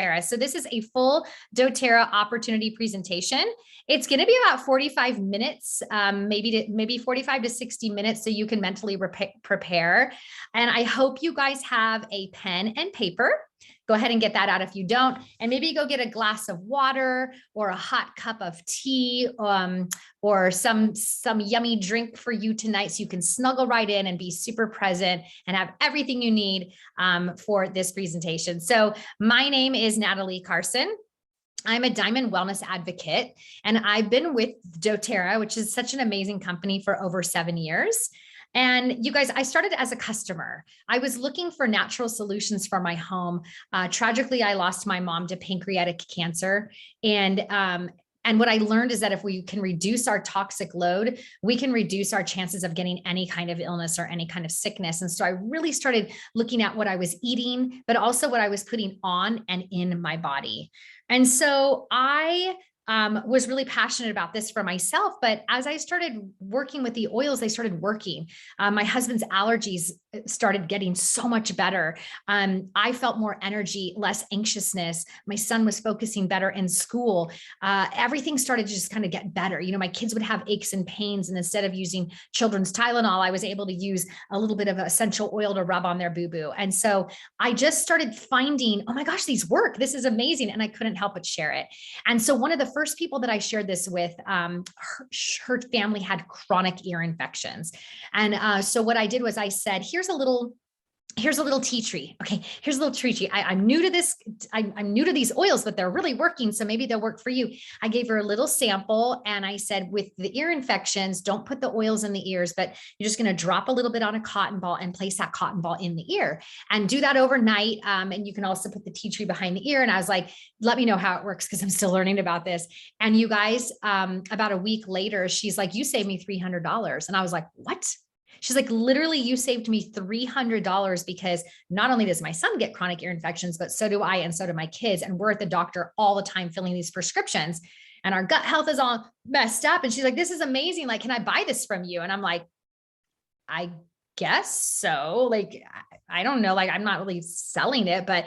doTERRA. So this is a full doTERRA opportunity presentation. It's going to be about 45 minutes, maybe 45 to 60 minutes, so you can mentally prepare. And I hope you guys have a pen and paper. Go ahead and get that out if you don't, and maybe go get a glass of water or a hot cup of tea, or some yummy drink for you tonight, so you can snuggle right in and be super present and have everything you need for this presentation. So my name is Natalie Carson. I'm a Diamond Wellness Advocate, and I've been with doTERRA, which is such an amazing company, for over 7 years. And you guys, I started as a customer. I was looking for natural solutions for my home. Tragically, I lost my mom to pancreatic cancer. And what I learned is that if we can reduce our toxic load, we can reduce our chances of getting any kind of illness or any kind of sickness. And so I really started looking at what I was eating, but also what I was putting on and in my body. And so I was really passionate about this for myself. But as I started working with the oils, they started working. My husband's allergies started getting so much better. I felt more energy, less anxiousness. My son was focusing better in school. Everything started to just kind of get better. You know, my kids would have aches and pains, and instead of using children's Tylenol, I was able to use a little bit of essential oil to rub on their boo-boo. And so I just started finding, oh my gosh, these work. This is amazing. And I couldn't help but share it. And so one of the first people that I shared this with, her family had chronic ear infections. And so what I did was I said, here's a little tea tree. Okay, here's a little tea tree. I'm new to this. I'm new to these oils, but they're really working. So maybe they'll work for you. I gave her a little sample, and I said, with the ear infections, don't put the oils in the ears, but you're just going to drop a little bit on a cotton ball and place that cotton ball in the ear, and do that overnight. And you can also put the tea tree behind the ear. And I was like, let me know how it works, because I'm still learning about this. And you guys, about a week later, she's like, you saved me $300. And I was like, what? She's like, literally, you saved me $300, because not only does my son get chronic ear infections, but so do I, and so do my kids. And we're at the doctor all the time filling these prescriptions, and our gut health is all messed up. And she's like, this is amazing. Like, can I buy this from you? And I'm like, I guess so. Like, I don't know, like, I'm not really selling it, but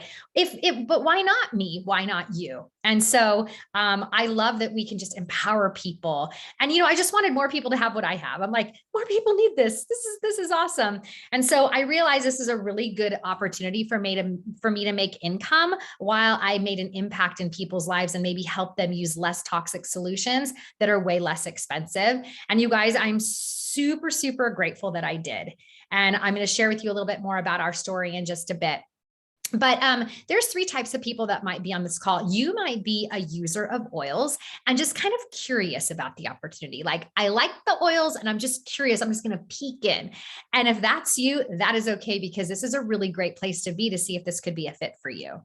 but why not me? Why not you? And so I love that we can just empower people. And, you know, I just wanted more people to have what I have. I'm like, more people need this. This is awesome. And so I realized this is a really good opportunity for me to make income while I made an impact in people's lives and maybe help them use less toxic solutions that are way less expensive. And you guys, I'm super, super grateful that I did. And I'm going to share with you a little bit more about our story in just a bit. But there's 3 types of people that might be on this call. You might be a user of oils and just kind of curious about the opportunity. Like, I like the oils and I'm just curious. I'm just going to peek in. And if that's you, that is okay, because this is a really great place to be to see if this could be a fit for you.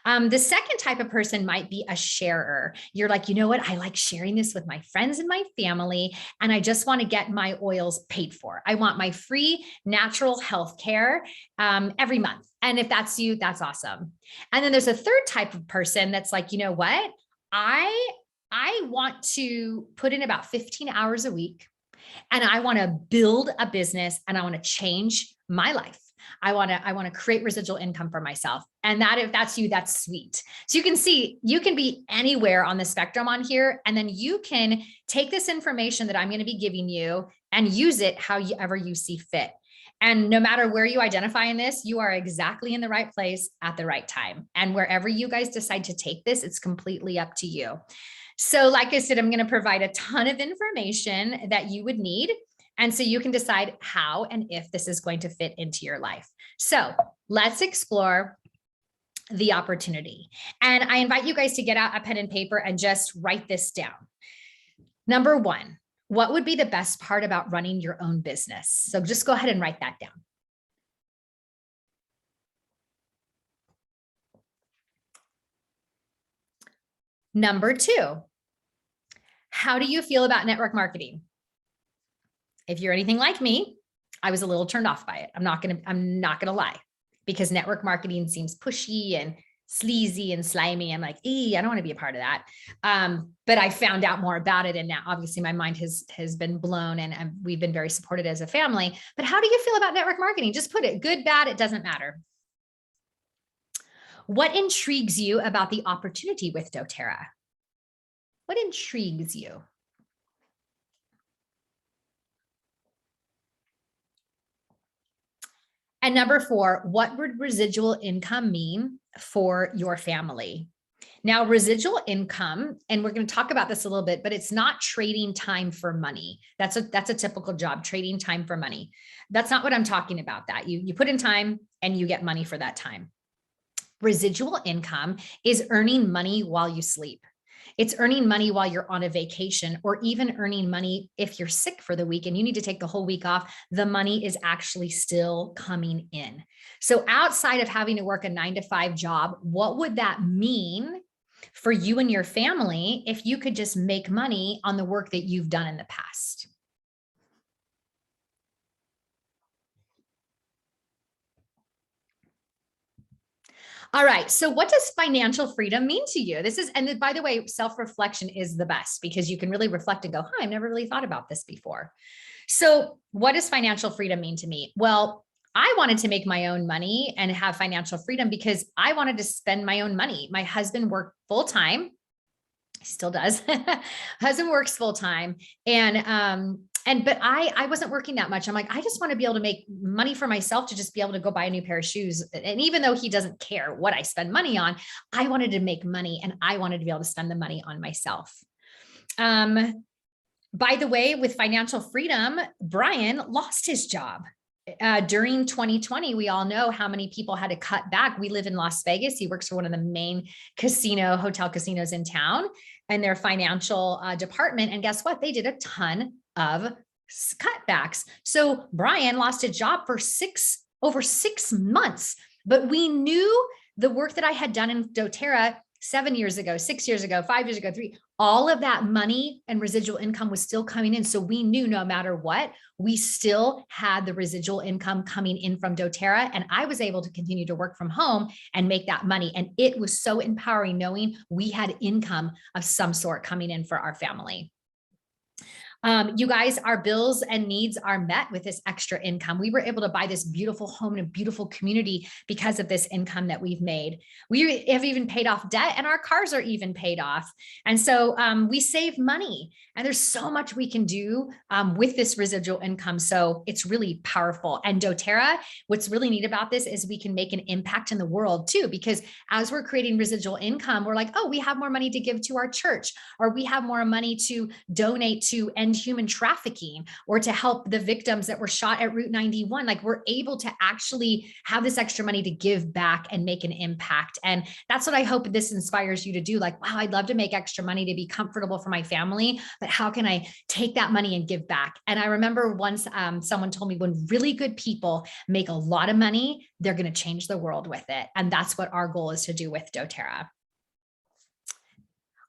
The second type of person might be a sharer. You're like, you know what? I like sharing this with my friends and my family, and I just want to get my oils paid for. I want my free natural health care every month. And if that's you, that's awesome. And then there's a third type of person that's like, you know what? I want to put in about 15 hours a week, and I want to build a business, and I want to change my life. I want to create residual income for myself. And that, if that's you, that's sweet. So you can see, you can be anywhere on the spectrum on here. And then you can take this information that I'm going to be giving you and use it however you see fit. And no matter where you identify in this, you are exactly in the right place at the right time. And wherever you guys decide to take this, it's completely up to you. So like I said, I'm going to provide a ton of information that you would need. And so you can decide how and if this is going to fit into your life. So let's explore the opportunity. And I invite you guys to get out a pen and paper and just write this down. Number 1, what would be the best part about running your own business? So just go ahead and write that down. Number 2, how do you feel about network marketing? If you're anything like me, I was a little turned off by it. I'm not gonna lie, because network marketing seems pushy and sleazy and slimy. I'm like, I don't want to be a part of that. But I found out more about it. And now obviously my mind has been blown, and we've been very supported as a family. But how do you feel about network marketing? Just put it good, bad, it doesn't matter. What intrigues you about the opportunity with doTERRA? What intrigues you? And number 4, what would residual income mean for your family? Now, residual income, and we're going to talk about this a little bit, but it's not trading time for money. That's a typical job, trading time for money. That's not what I'm talking about. That you put in time and you get money for that time. Residual income is earning money while you sleep. It's earning money while you're on a vacation, or even earning money if you're sick for the week and you need to take the whole week off. The money is actually still coming in. So outside of having to work a 9-to-5 job, what would that mean for you and your family if you could just make money on the work that you've done in the past? All right. So what does financial freedom mean to you? And by the way, self-reflection is the best because you can really reflect and go, I've never really thought about this before. So what does financial freedom mean to me? Well, I wanted to make my own money and have financial freedom because I wanted to spend my own money. My husband worked full time. He still does. Husband works full time. But I wasn't working that much. I'm like, I just want to be able to make money for myself to just be able to go buy a new pair of shoes. And even though he doesn't care what I spend money on, I wanted to make money and I wanted to be able to spend the money on myself. By the way, with financial freedom, Brian lost his job. During 2020, we all know how many people had to cut back. We live in Las Vegas. He works for one of the main hotel casinos in town and their financial department. And guess what? They did a ton of cutbacks. So Brian lost a job for over 6 months, but we knew the work that I had done in doTERRA 7 years ago, 6 years ago, 5 years ago, 3, all of that money and residual income was still coming in. So we knew no matter what, we still had the residual income coming in from doTERRA. And I was able to continue to work from home and make that money. And it was so empowering knowing we had income of some sort coming in for our family. You guys, our bills and needs are met with this extra income. We were able to buy this beautiful home in a beautiful community because of this income that we've made. We have even paid off debt and our cars are even paid off. And so we save money and there's so much we can do with this residual income. So it's really powerful. And doTERRA, what's really neat about this is we can make an impact in the world too, because as we're creating residual income, we're like, oh, we have more money to give to our church, or we have more money to donate to end human trafficking, or to help the victims that were shot at Route 91. Like, we're able to actually have this extra money to give back and make an impact. And that's what I hope this inspires you to do. Like, wow, I'd love to make extra money to be comfortable for my family, but how can I take that money and give back? And I remember once someone told me, when really good people make a lot of money, they're going to change the world with it. And that's what our goal is to do with doTERRA.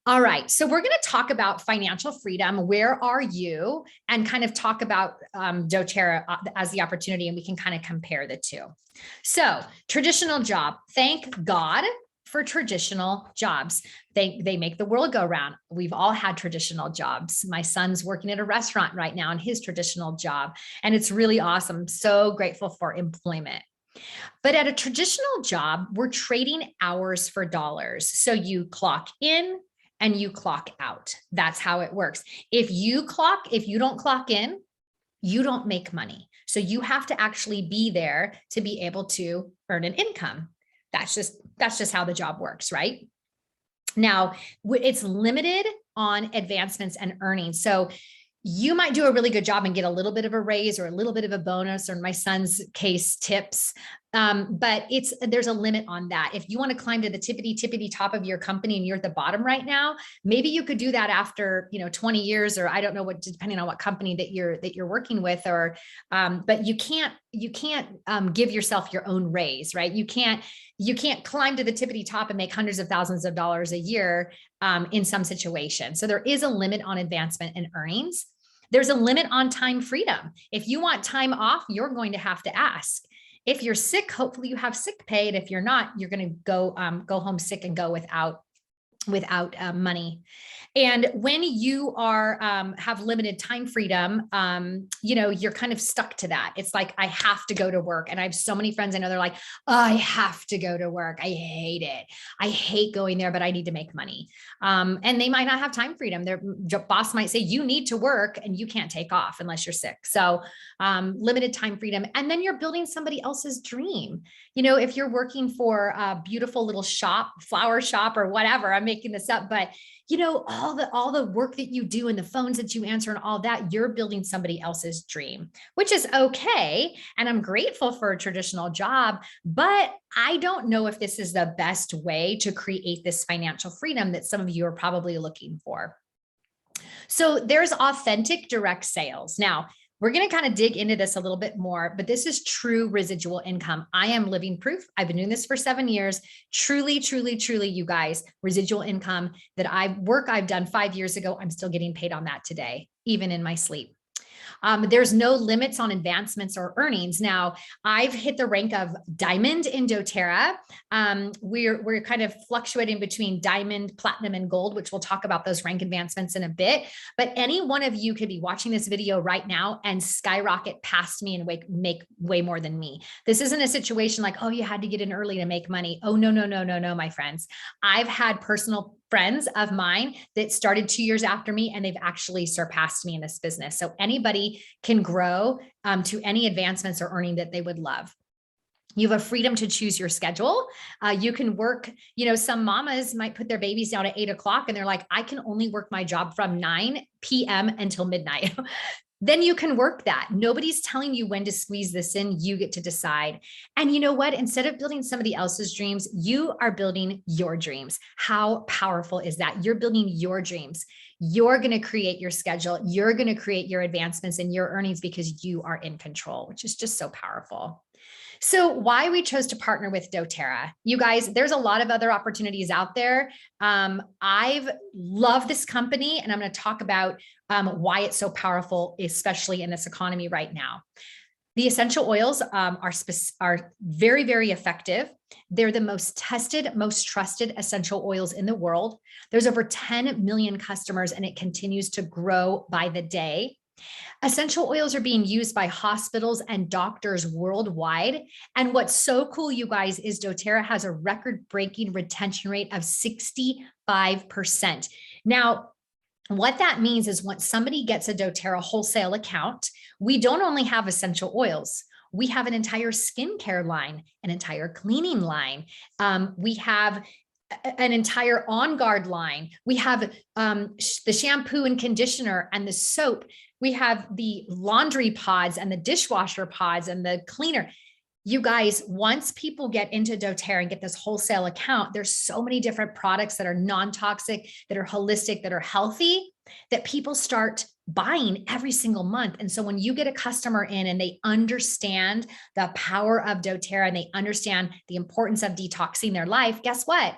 All right, so we're going to talk about financial freedom. Where are you? And kind of talk about doTERRA as the opportunity, and we can kind of compare the two. So, traditional job. Thank God for traditional jobs. They make the world go round. We've all had traditional jobs. My son's working at a restaurant right now in his traditional job, and it's really awesome. So grateful for employment. But at a traditional job, we're trading hours for dollars. So you clock in and you clock out. That's how it works. If you don't clock in, you don't make money. So you have to actually be there to be able to earn an income. That's just how the job works, right? Now, it's limited on advancements and earnings. So you might do a really good job and get a little bit of a raise or a little bit of a bonus, or in my son's case, tips. But there's a limit on that. If you want to climb to the tippity top of your company and you're at the bottom right now, maybe you could do that after 20 years, or I don't know what, depending on what company that you're working with, or but you can't give yourself your own raise, right? You can't climb to the tippity top and make hundreds of thousands of dollars a year in some situations. So there is a limit on advancement and earnings. There's a limit on time freedom. If you want time off, you're going to have to ask. If you're sick, hopefully you have sick pay. And if you're not, you're going to go home sick and go without without money. And when you are have limited time freedom, you're kind of stuck to that. It's like, I have to go to work. And I have so many friends I know, they're like, oh, I have to go to work. I hate it. I hate going there, but I need to make money. And they might not have time freedom. Their boss might say, you need to work and you can't take off unless you're sick. So limited time freedom. And then you're building somebody else's dream. If you're working for a beautiful little shop, flower shop or whatever, I'm making this up, but all the work that you do and the phones that you answer and all that, you're building somebody else's dream, which is okay. And I'm grateful for a traditional job, but I don't know if this is the best way to create this financial freedom that some of you are probably looking for. So there's authentic direct sales. Now, we're going to kind of dig into this a little bit more, but this is true residual income. I am living proof. I've been doing this for 7 years. Truly, truly, truly, you guys, residual income that I've done 5 years ago. I'm still getting paid on that today, even in my sleep. There's no limits on advancements or earnings. Now, I've hit the rank of diamond in doTERRA. We're kind of fluctuating between diamond, platinum, and gold, which we'll talk about those rank advancements in a bit. But any one of you could be watching this video right now and skyrocket past me and make way more than me. This isn't a situation like, oh, you had to get in early to make money. Oh, no, no, no, no, no, my friends. I've had personal friends of mine that started 2 years after me, and they've actually surpassed me in this business. So anybody can grow to any advancements or earning that they would love. You have a freedom to choose your schedule. You can work, some mamas might put their babies down at 8 o'clock and they're like, I can only work my job from 9 p.m. until midnight. Then you can work that. Nobody's telling you when to squeeze this in. You get to decide. And you know what? Instead of building somebody else's dreams, you are building your dreams. How powerful is that? You're building your dreams. You're going to create your schedule. You're going to create your advancements and your earnings because you are in control, which is just so powerful. So why we chose to partner with doTERRA, you guys, there's a lot of other opportunities out there. I've loved this company, and I'm going to talk about why it's so powerful, especially in this economy right now. The essential oils are very, very effective. They're the most tested, most trusted essential oils in the world. There's over 10 million customers, and it continues to grow by the day. Essential oils are being used by hospitals and doctors worldwide. And what's so cool, you guys, is doTERRA has a record-breaking retention rate of 65%. Now, what that means is when somebody gets a doTERRA wholesale account, we don't only have essential oils. We have an entire skincare line, an entire cleaning line. We have an entire On Guard line. We have the shampoo and conditioner and the soap. We have the laundry pods and the dishwasher pods and the cleaner. You guys, once people get into doTERRA and get this wholesale account, there's so many different products that are non-toxic, that are holistic, that are healthy, that people start buying every single month. And so when you get a customer in and they understand the power of doTERRA and they understand the importance of detoxing their life, guess what?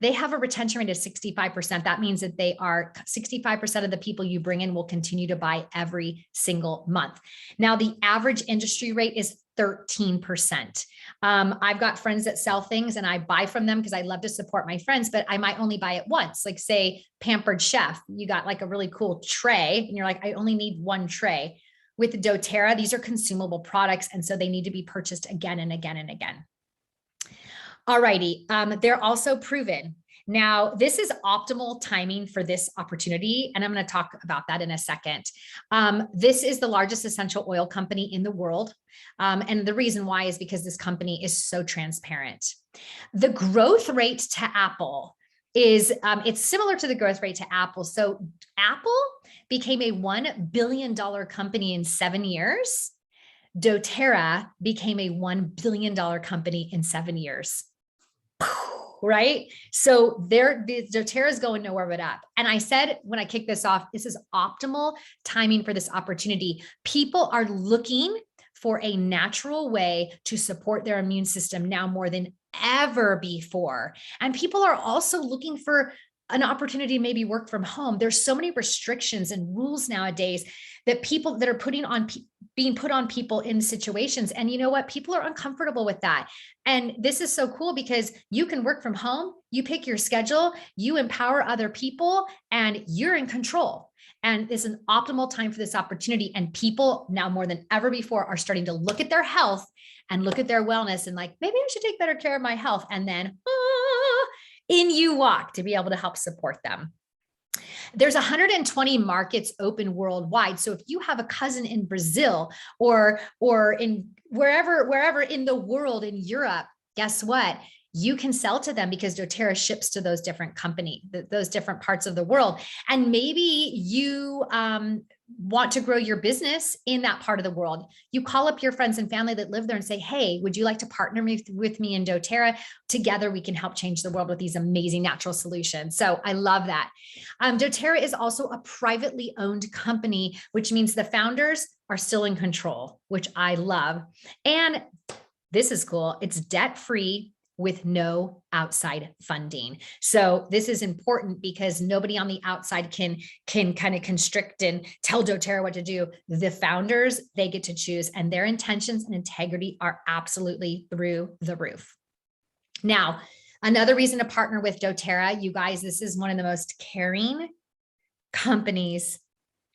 They have a retention rate of 65%. That means that they are 65% of the people you bring in will continue to buy every single month. Now, the average industry rate is 13%. I've got friends that sell things and I buy from them because I love to support my friends, but I might only buy it once. Like say Pampered Chef, you got like a really cool tray and you're like, I only need one tray. With doTERRA, these are consumable products. And so they need to be purchased again and again and again. Alrighty, they're also proven. Now, this is optimal timing for this opportunity, and I'm going to talk about that in a second. This is the largest essential oil company in the world, and the reason why is because this company is so transparent. The growth rate to Apple is, it's similar to the growth rate to Apple. So Apple became a $1 billion company in 7 years. doTERRA became a $1 billion company in 7 years. Right? So the doTERRA is going nowhere but up. And I said, when I kicked this off, this is optimal timing for this opportunity. People are looking for a natural way to support their immune system now more than ever before. And people are also looking for an opportunity to maybe work from home. There's so many restrictions and rules nowadays that people that are putting on being put on people in situations. And you know what? People are uncomfortable with that. And this is so cool because you can work from home, you pick your schedule, you empower other people, and you're in control. And it's an optimal time for this opportunity. And people now more than ever before are starting to look at their health and look at their wellness and like, maybe I should take better care of my health. And then in you walk to be able to help support them. There's 120 markets open worldwide. So if you have a cousin in Brazil or in wherever in the world, in Europe, guess what? You can sell to them because doTERRA ships to those different those different parts of the world. And maybe you want to grow your business in that part of the world. You call up your friends and family that live there and say, hey, would you like to partner with me in doTERRA? Together, we can help change the world with these amazing natural solutions. So I love that. doTERRA is also a privately owned company, which means the founders are still in control, which I love. And this is cool. It's debt-free with no outside funding. So this is important because nobody on the outside can kind of constrict and tell doTERRA what to do. The founders, they get to choose, and their intentions and integrity are absolutely through the roof. Now, another reason to partner with doTERRA, you guys, this is one of the most caring companies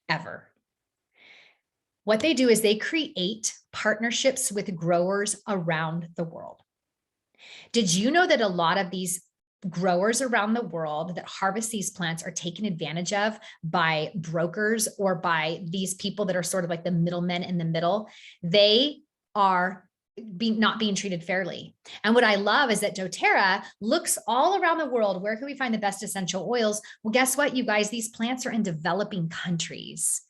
ever. What they do is they create partnerships with growers around the world. Did you know that a lot of these growers around the world that harvest these plants are taken advantage of by brokers or by these people that are sort of like the middlemen in the middle? They are not being treated fairly. And what I love is that doTERRA looks all around the world. Where can we find the best essential oils? Well, guess what, you guys? These plants are in developing countries.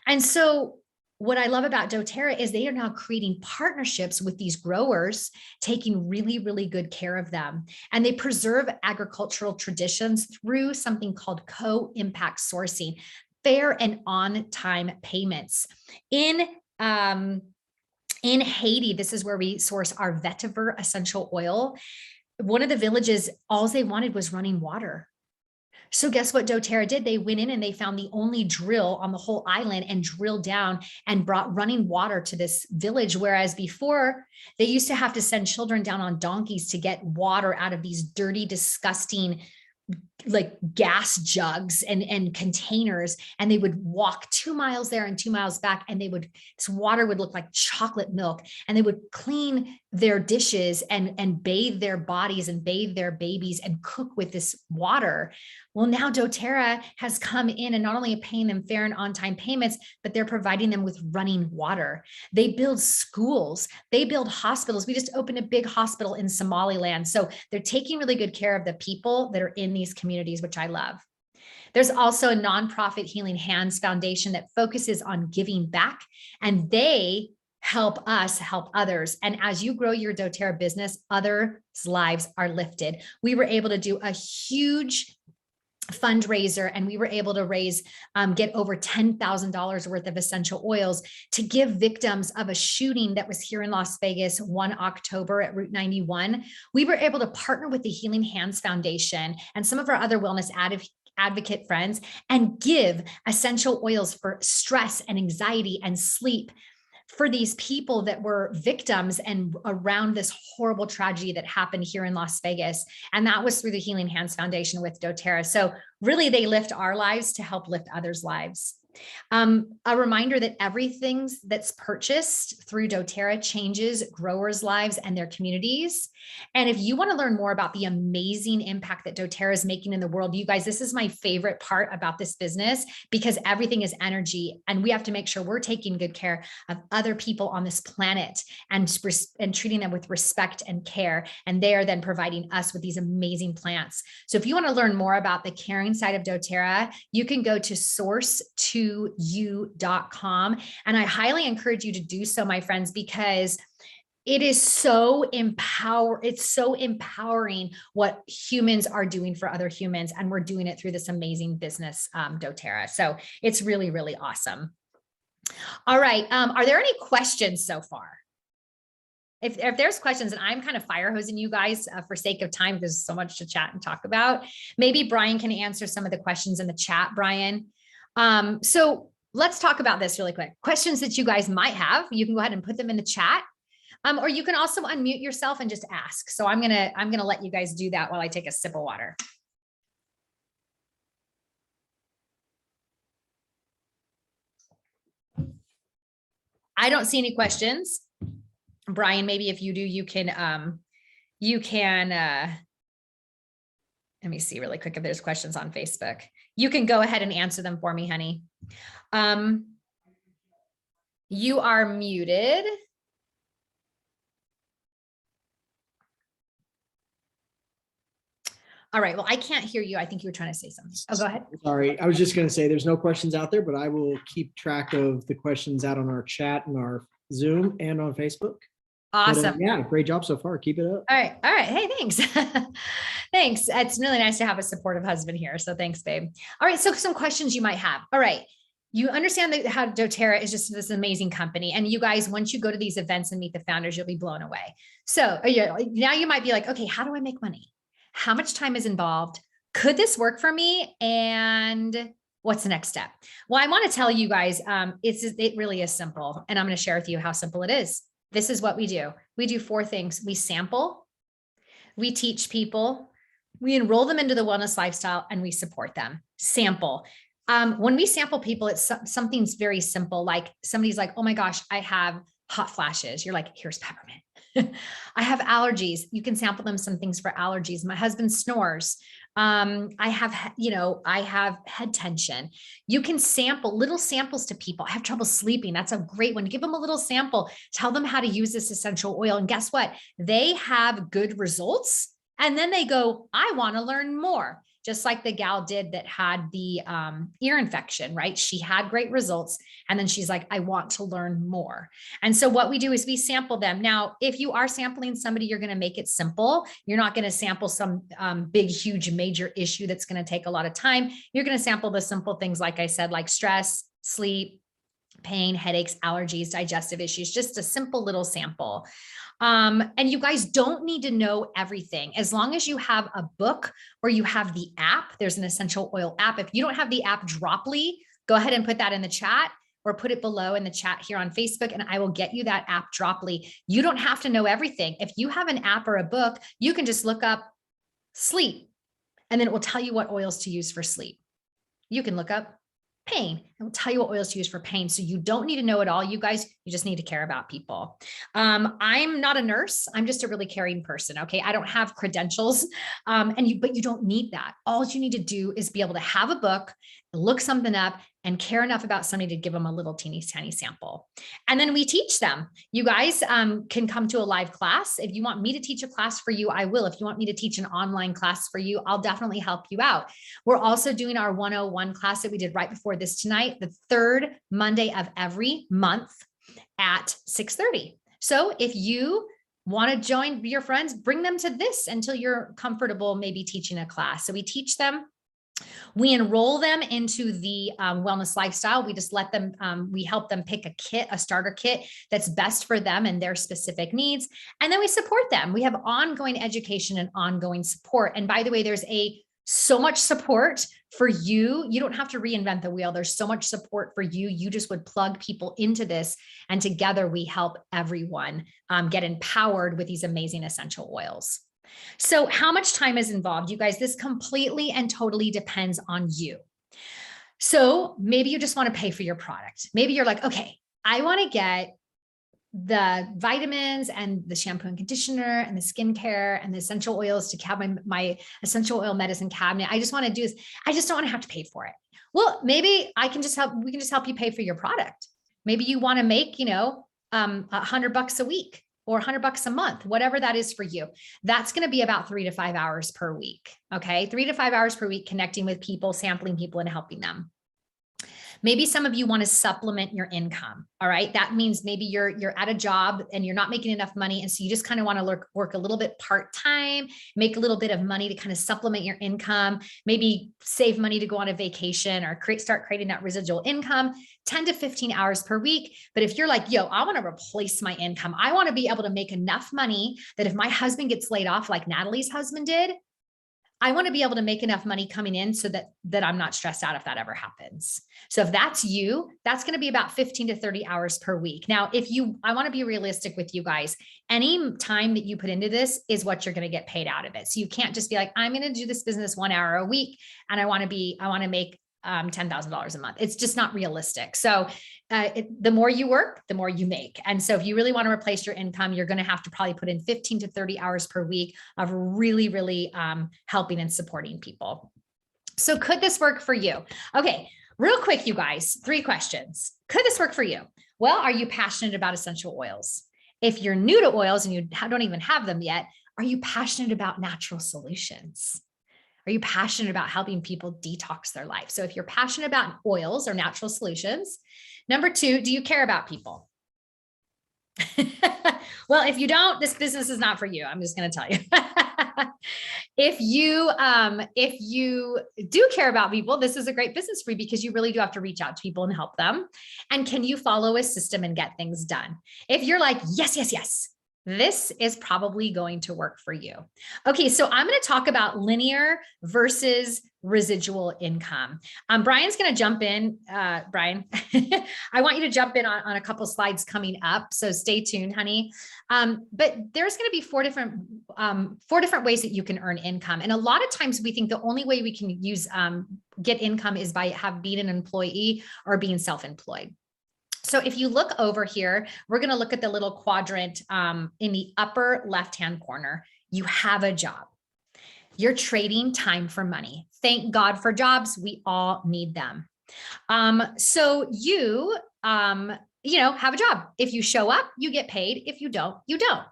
And so what I love about doTERRA is they are now creating partnerships with these growers, taking really, really good care of them. And they preserve agricultural traditions through something called co-impact sourcing, fair and on-time payments. In Haiti, this is where we source our vetiver essential oil. One of the villages, all they wanted was running water. So guess what doTERRA did? They went in and they found the only drill on the whole island and drilled down and brought running water to this village. Whereas before, they used to have to send children down on donkeys to get water out of these dirty, disgusting, like gas jugs and containers, and they would walk 2 miles there and 2 miles back, and this water would look like chocolate milk, and they would clean their dishes and bathe their bodies and bathe their babies and cook with this water. Well, now doTERRA has come in and not only paying them fair and on-time payments, but they're providing them with running water. They build schools, they build hospitals. We just opened a big hospital in Somaliland. So they're taking really good care of the people that are in these communities, which I love. There's also a nonprofit Healing Hands Foundation that focuses on giving back, and they help us help others. And as you grow your doTERRA business, others' lives are lifted. We were able to do a huge fundraiser, and we were able to get over $10,000 worth of essential oils to give victims of a shooting that was here in Las Vegas 1 October at Route 91. We were able to partner with the Healing Hands Foundation and some of our other wellness advocate friends and give essential oils for stress and anxiety and sleep for these people that were victims and around this horrible tragedy that happened here in Las Vegas. And that was through the Healing Hands Foundation with doTERRA. So really, they lift our lives to help lift others' lives. A reminder that everything that's purchased through doTERRA changes growers' lives and their communities. And if you want to learn more about the amazing impact that doTERRA is making in the world, you guys, this is my favorite part about this business, because everything is energy, and we have to make sure we're taking good care of other people on this planet and treating them with respect and care. And they are then providing us with these amazing plants. So if you want to learn more about the caring side of doTERRA, you can go to source2you.com. And I highly encourage you to do so, my friends, because it is so empowering what humans are doing for other humans. And we're doing it through this amazing business, doTERRA. So it's really, really awesome. All right. Are there any questions so far? If there's questions, and I'm kind of fire hosing you guys for sake of time, there's so much to chat and talk about. Maybe Brian can answer some of the questions in the chat, Brian. So let's talk about this really quick. Questions that you guys might have, you can go ahead and put them in the chat. Or you can also unmute yourself and just ask. So I'm gonna let you guys do that while I take a sip of water. I don't see any questions. Brian, maybe if you do, you can, let me see really quick if there's questions on Facebook. You can go ahead and answer them for me, honey. You are muted. All right. Well, I can't hear you. I think you were trying to say something. Oh, go ahead. Sorry. I was just going to say there's no questions out there, but I will keep track of the questions out on our chat and our Zoom and on Facebook. Awesome. But, yeah, great job so far. Keep it up. All right. All right. Hey, thanks. Thanks. It's really nice to have a supportive husband here. So thanks, babe. All right. So some questions you might have. All right. You understand that how doTERRA is just this amazing company. And you guys, once you go to these events and meet the founders, you'll be blown away. So now you might be like, okay, how do I make money? How much time is involved? Could this work for me? And what's the next step? Well, I want to tell you guys, it really is simple. And I'm going to share with you how simple it is. This is what we do. We do 4 things. We sample, we teach people, we enroll them into the wellness lifestyle, and we support them. Sample. When we sample people, it's something's very simple. Like somebody's like, oh my gosh, I have hot flashes. You're like, here's peppermint. I have allergies. You can sample them some things for allergies. My husband snores. I have head tension. You can sample little samples to people. I have trouble sleeping. That's a great one. Give them a little sample, tell them how to use this essential oil. And guess what? They have good results. And then they go, I want to learn more. Just like the gal did that had the ear infection, right? She had great results. And then she's like, I want to learn more. And so what we do is we sample them. Now, if you are sampling somebody, you're going to make it simple. You're not going to sample some big, huge, major issue that's going to take a lot of time. You're going to sample the simple things, like I said, like stress, sleep, pain, headaches, allergies, digestive issues, just a simple little sample. And you guys don't need to know everything. As long as you have a book or you have the app, there's an essential oil app. If you don't have the app Droply, go ahead and put that in the chat or put it below in the chat here on Facebook, and I will get you that app Droply. You don't have to know everything. If you have an app or a book, you can just look up sleep, and then it will tell you what oils to use for sleep. You can look up pain. It will tell you what oils to use for pain. So you don't need to know it all, you guys. You just need to care about people. I'm not a nurse. I'm just a really caring person. Okay. I don't have credentials. But you don't need that. All you need to do is be able to have a book, look something up, and care enough about somebody to give them a little teeny tiny sample. And then we teach them. You guys can come to a live class. If you want me to teach a class for you, I will. If you want me to teach an online class for you, I'll definitely help you out. We're also doing our 101 class that we did right before this tonight, the 3rd Monday of every month at 6:30. So if you want to join your friends, bring them to this until you're comfortable maybe teaching a class. So we teach them. We enroll them into the wellness lifestyle. We just let them, we help them pick a kit, a starter kit that's best for them and their specific needs. And then we support them. We have ongoing education and ongoing support. And by the way, there's so much support for you. You don't have to reinvent the wheel. There's so much support for you. You just would plug people into this. And together we help everyone get empowered with these amazing essential oils. So how much time is involved? You guys, this completely and totally depends on you. So maybe you just want to pay for your product. Maybe you're like, okay, I want to get the vitamins and the shampoo and conditioner and the skincare and the essential oils to have my essential oil medicine cabinet. I just want to do this. I just don't want to have to pay for it. Well, maybe we can just help you pay for your product. Maybe you want to make, $100 a week or $100 a month, whatever that is for you. That's going to be about 3 to 5 hours per week. Okay. 3 to 5 hours per week, connecting with people, sampling people, and helping them. Maybe some of you want to supplement your income. All right. That means maybe you're at a job and you're not making enough money. And so you just kind of want to work a little bit part-time, make a little bit of money to kind of supplement your income, maybe save money to go on a vacation or start creating that residual income, 10 to 15 hours per week. But if you're like, yo, I want to replace my income. I want to be able to make enough money that if my husband gets laid off, like Natalie's husband did, I want to be able to make enough money coming in so that I'm not stressed out if that ever happens. So if that's you, that's going to be about 15 to 30 hours per week. Now, I want to be realistic with you guys. Any time that you put into this is what you're going to get paid out of it. So you can't just be like, I'm going to do this business 1 hour a week and I want to make $10,000 a month. It's just not realistic. So the more you work, the more you make. And so if you really want to replace your income, you're going to have to probably put in 15 to 30 hours per week of really, really helping and supporting people. So could this work for you? Okay, real quick, you guys, 3 questions. Could this work for you? Well, are you passionate about essential oils? If you're new to oils and you don't even have them yet, are you passionate about natural solutions? Are you passionate about helping people detox their life? So if you're passionate about oils or natural solutions, number 2, do you care about people? Well, if you don't, this business is not for you. I'm just going to tell you. If you do care about people, this is a great business for you because you really do have to reach out to people and help them. And can you follow a system and get things done? If you're like, yes, yes, yes, this is probably going to work for you. Okay, so I'm going to talk about linear versus residual income. Brian's going to jump in. Brian, I want you to jump in on a couple slides coming up. So stay tuned, honey. But there's going to be 4 different ways that you can earn income. And a lot of times we think the only way we can get income is by being an employee or being self-employed. So if you look over here, we're going to look at the little quadrant in the upper left-hand corner. You have a job. You're trading time for money. Thank God for jobs. We all need them. So you have a job. If you show up, you get paid. If you don't, you don't.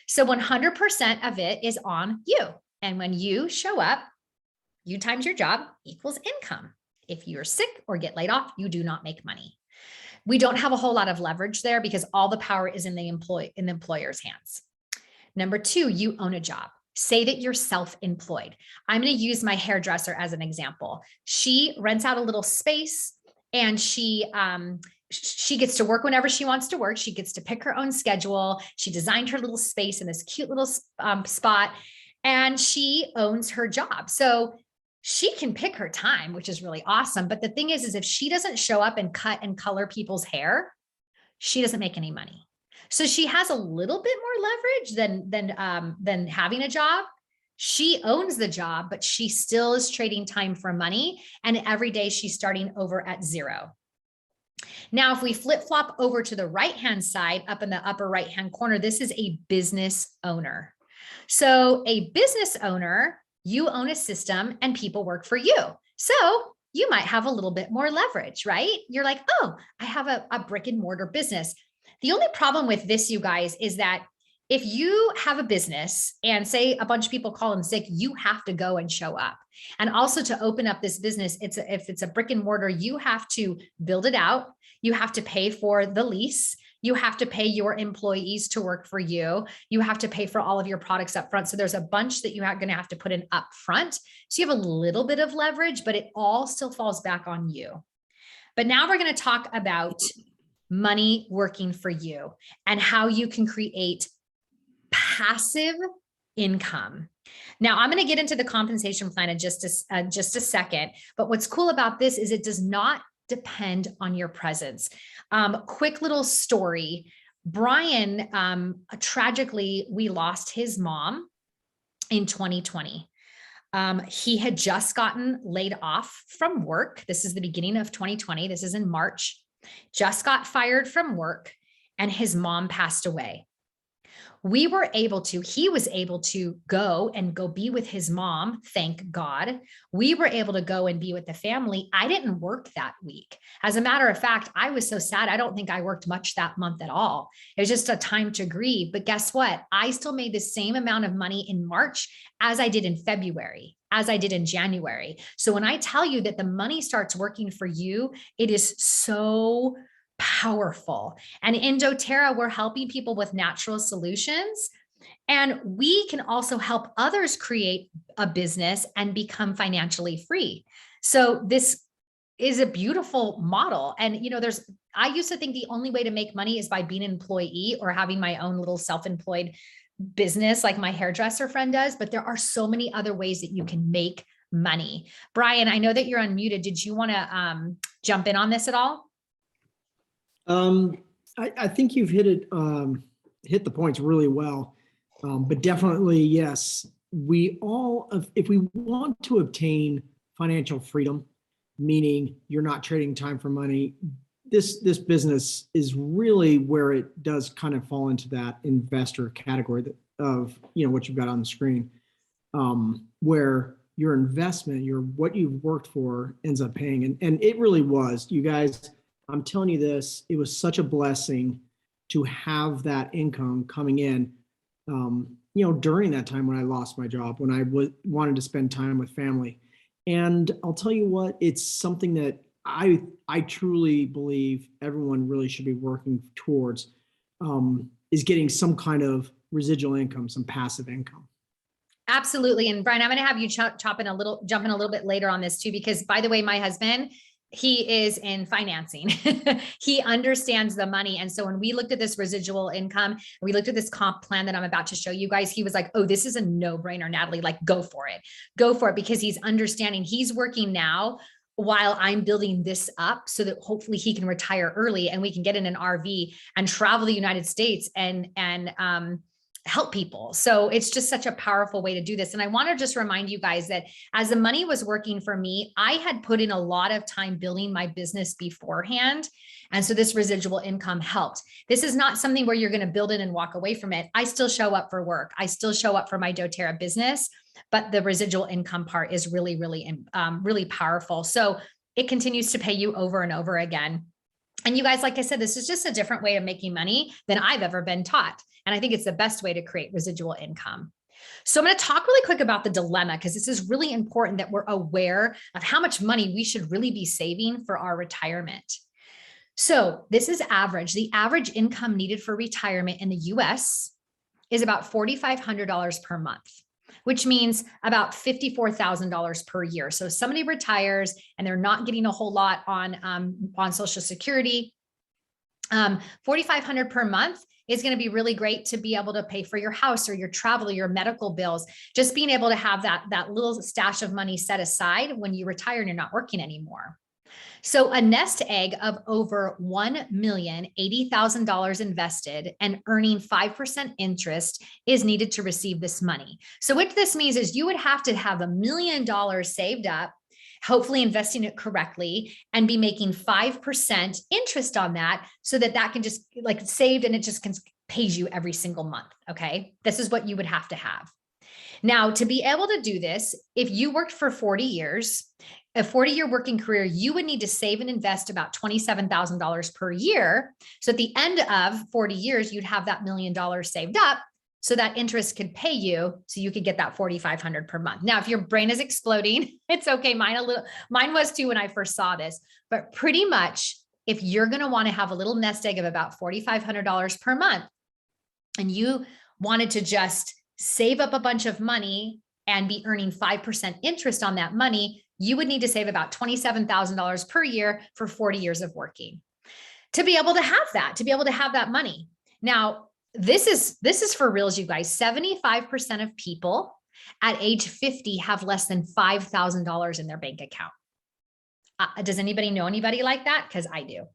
So 100% of it is on you. And when you show up, you times your job equals income. If you're sick or get laid off, you do not make money. We don't have a whole lot of leverage there because all the power is in the employer's hands. Number 2, you own a job. Say that you're self-employed. I'm going to use my hairdresser as an example. She rents out a little space and she gets to work whenever she wants to work. She gets to pick her own schedule. She designed her little space in this cute little spot and she owns her job. So she can pick her time, which is really awesome. But the thing is if she doesn't show up and cut and color people's hair, she doesn't make any money. So she has a little bit more leverage than having a job. She owns the job, but she still is trading time for money. And every day she's starting over at 0. Now, if we flip flop over to the right-hand side, up in the upper right-hand corner, this is a business owner. So a business owner, you own a system and people work for you. So you might have a little bit more leverage, right? You're like, oh, I have a brick and mortar business. The only problem with this, you guys, is that if you have a business and say a bunch of people call in sick, you have to go and show up. And also to open up this business, if it's a brick and mortar, you have to build it out. You have to pay for the lease. You have to pay your employees to work for you. You have to pay for all of your products up front. So there's a bunch that you're going to have to put in up front. So you have a little bit of leverage, but it all still falls back on you. But now we're going to talk about money working for you and how you can create passive income. Now I'm going to get into the compensation plan in just a second, but what's cool about this is it does not depend on your presence. Quick little story. Brian, tragically, we lost his mom in 2020. He had just gotten laid off from work. This is the beginning of 2020. This is in March. Just got fired from work and his mom passed away. He was able to go be with his mom. Thank God. We were able to go and be with the family. I didn't work that week. As a matter of fact, I was so sad. I don't think I worked much that month at all. It was just a time to grieve. But guess what? I still made the same amount of money in March as I did in February, as I did in January. So when I tell you that the money starts working for you, it is so powerful. And in doTERRA, we're helping people with natural solutions. And we can also help others create a business and become financially free. So this is a beautiful model. And, I used to think the only way to make money is by being an employee or having my own little self-employed business like my hairdresser friend does, but there are so many other ways that you can make money. Brian, I know that you're unmuted. Did you want to jump in on this at all? I think you've hit it, hit the points really well. But definitely, yes, we all, if we want to obtain financial freedom, meaning you're not trading time for money, this business is really where it does kind of fall into that investor category of, what you've got on the screen, where your investment, what you've worked for ends up paying. And it really was, you guys, I'm telling you this, it was such a blessing to have that income coming in, during that time when I lost my job, when I wanted to spend time with family. And I'll tell you what, it's something that I truly believe everyone really should be working towards, is getting some kind of residual income, some passive income. Absolutely. And Brian, I'm going to have you jump in a little bit later on this too, because by the way, my husband, he is in financing. He understands the money. And so when we looked at this residual income, we looked at this comp plan that I'm about to show you guys, he was like, oh, this is a no-brainer, Natalie, like go for it, because he's understanding. He's working now while I'm building this up so that hopefully he can retire early and we can get in an RV and travel the United States and help people. So it's just such a powerful way to do this. And I want to just remind you guys that as the money was working for me, I had put in a lot of time building my business beforehand. And so this residual income helped. This is not something where you're going to build it and walk away from it. I still show up for work. I still show up for my doTERRA business, but the residual income part is really, really powerful. So it continues to pay you over and over again. And you guys, like I said, this is just a different way of making money than I've ever been taught. And I think it's the best way to create residual income. So I'm going to talk really quick about the dilemma, because this is really important that we're aware of how much money we should really be saving for our retirement. So this is average. The average income needed for retirement in the US is about $4,500 per month, which means about $54,000 per year. So somebody retires and they're not getting a whole lot on Social Security. $4,500 per month is going to be really great to be able to pay for your house or your travel or your medical bills. Just being able to have that little stash of money set aside when you retire and you're not working anymore. So a nest egg of over $1,080,000 invested and earning 5% interest is needed to receive this money. So what this means is you would have to have $1 million saved up, hopefully investing it correctly, and be making 5% interest on that so that can just like saved and it just pays you every single month. Okay. This is what you would have to have. Now, to be able to do this, if you worked for 40 years, a 40-year working career, you would need to save and invest about $27,000 per year. So at the end of 40 years, you'd have that $1 million saved up so that interest could pay you so you could get that $4,500 per month. Now, if your brain is exploding, it's okay. Mine was too when I first saw this, but pretty much if you're going to want to have a little nest egg of about $4,500 per month and you wanted to just save up a bunch of money and be earning 5% interest on that money, you would need to save about $27,000 per year for 40 years of working to be able to have that money. Now, this is for reals, you guys. 75% of people at age 50 have less than $5,000 in their bank account. Does anybody know anybody like that? Because I do.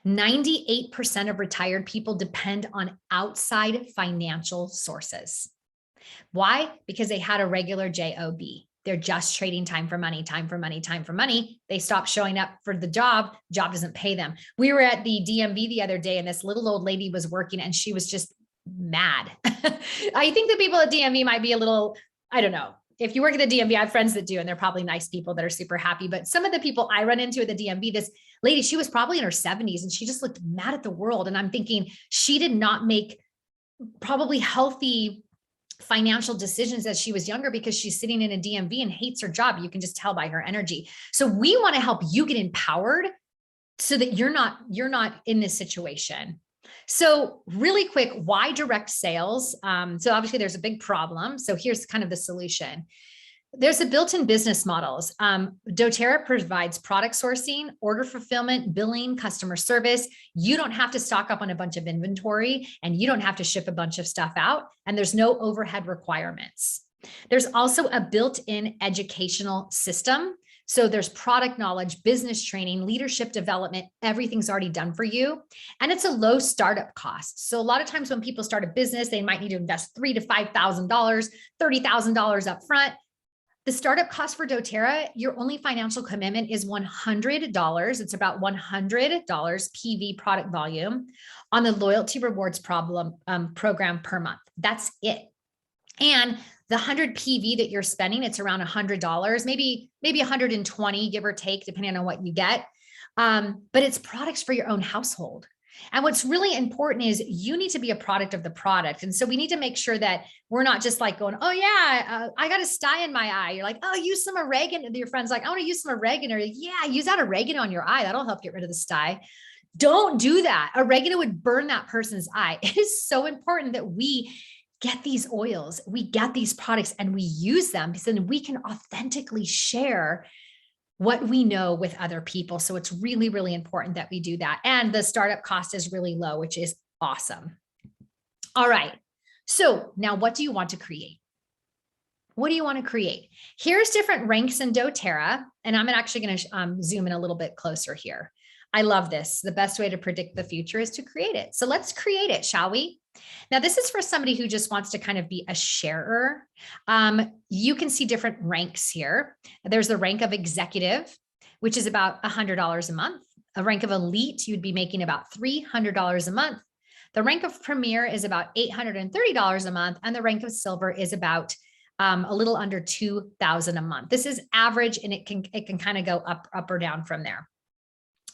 98% of retired people depend on outside financial sources. Why? Because they had a regular job. They're just trading time for money. They stop showing up for the job doesn't pay them. We were at the DMV the other day and this little old lady was working and she was just mad. I think the people at DMV might be a little, I don't know. If you work at the DMV, I have friends that do, and they're probably nice people that are super happy. But some of the people I run into at the DMV, this lady, she was probably in her 70s and she just looked mad at the world. And I'm thinking she did not make probably healthy financial decisions as she was younger because she's sitting in a DMV and hates her job. You can just tell by her energy. So we want to help you get empowered so that you're not in this situation. So really quick, why direct sales? So obviously there's a big problem. So here's kind of the solution. There's a built-in business models. doTERRA provides product sourcing, order fulfillment, billing, customer service. You don't have to stock up on a bunch of inventory, and you don't have to ship a bunch of stuff out, and there's no overhead requirements. There's also a built-in educational system. So there's product knowledge, business training, leadership development, everything's already done for you. And it's a low startup cost. So a lot of times when people start a business, they might need to invest $3,000 to $5,000, $30,000 up front. The startup cost for doTERRA, your only financial commitment is $100. It's about $100 PV product volume on the loyalty rewards program per month. That's it. And the 100 PV that you're spending, it's around $100, maybe 120, give or take, depending on what you get. But it's products for your own household. And what's really important is you need to be a product of the product. And so we need to make sure that we're not just like going, oh yeah, I got a sty in my eye. You're like, oh, use some oregano. Your friend's like, I want to use some oregano. You're like, yeah, use that oregano on your eye. That'll help get rid of the sty. Don't do that. Oregano would burn that person's eye. It is so important that we get these oils, we get these products, and we use them, because then we can authentically share what we know with other people. So it's really, really important that we do that. And the startup cost is really low, which is awesome. All right. So now what do you want to create? What do you want to create? Here's different ranks in doTERRA. And I'm actually going to zoom in a little bit closer here. I love this. The best way to predict the future is to create it. So let's create it, shall we? Now, this is for somebody who just wants to kind of be a sharer. You can see different ranks here. There's the rank of executive, which is about $100 a month. A rank of elite, you'd be making about $300 a month. The rank of premier is about $830 a month. And the rank of silver is about a little under $2,000 a month. This is average, and it can kind of go up or down from there.